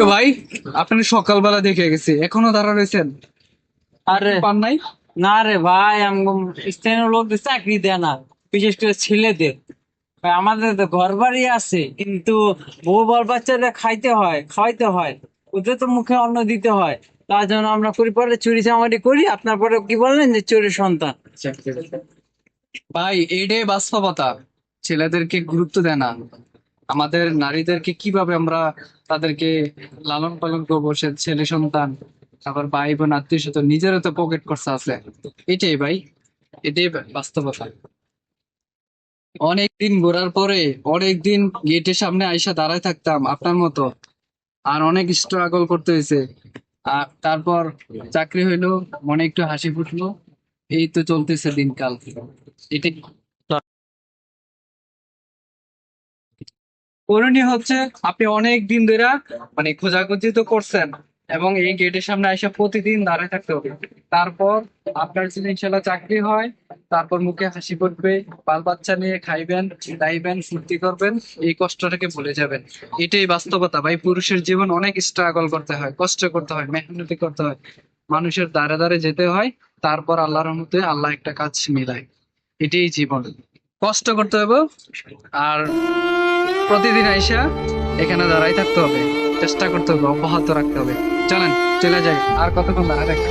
প্রিয় ভাই, আপনি সকালবেলা দেখে গেছি, এখনো দাঁড়া রয়েছেন? আরে পান নাই? না রে ভাই, স্থানীয় লোকদের চাকরি দেয় না, বিশেষ করে ছেলেদের। ভাই, আমাদের তো ঘর বাড়ি আছে, কিন্তু বউ বল বাচ্চাদের খাইতে হয়, খাওয়াইতে হয়, ওদের তো মুখে অন্ন দিতে হয়। তার জন্য আমরা করি, পরে চুরি চামারি করি। আপনার পরে কি বললেন যে চোরের সন্তান? ভাই, এইটাই বাস্তবতা। ছেলেদেরকে গুরুত্ব দেয় না। আমাদের নারীদেরকে কিভাবে আমরা তাদেরকে লালন পালন করবো, সে ছেলে সন্তান, তারপর ভাই বোন আত্মীয় স্বজন, নিজেরও তো পকেট খরচা আছে। এটাই ভাই, এটাই বাস্তবতা। অনেকদিন ঘোরার পরে অনেকদিন গেটের সামনে আইসা দাঁড়ায় থাকতাম আপনার মতো, আর অনেক স্ট্রাগল করতে হয়েছে। আর তারপর চাকরি হইলো, মনে একটু হাসি ফুটলো। এই তো চলতেছে দিনকাল। এটাই করণীয় হচ্ছে, আপনি অনেক দিন ধরে মানে খোঁজাখুঁজি তো করছেন, এবং এই গেটের সামনে এসে প্রতিদিন দাঁড়ায় থাকতে হবে। তারপর আপনার যদি ইনশাল্লাহ চাকরি হয়, তারপর মুখে হাসি ফুটবে, বাল বাচ্চা নিয়ে খাইবেন, দাইবেন, ফুর্তি করবেন, এই কষ্টটাকে ভুলে যাবেন। এটাই বাস্তবতা ভাই। পুরুষের জীবন অনেক স্ট্রাগল করতে হয়, কষ্ট করতে হয়, মেহনতি করতে হয়, মানুষের দ্বারে দ্বারে যেতে হয়। তারপর আল্লাহর রহমতে আল্লাহ একটা কাজ মিলায়। এটাই জীবন, কষ্ট করতে হবে। আর প্রতিদিন আইসা এখানে দাঁড়াই থাকতে হবে, চেষ্টা করতে হবে, অব্যাহত রাখতে হবে। চলেন, চলে যাই। আর কতক্ষণ দাঁড়ায় থাকবে?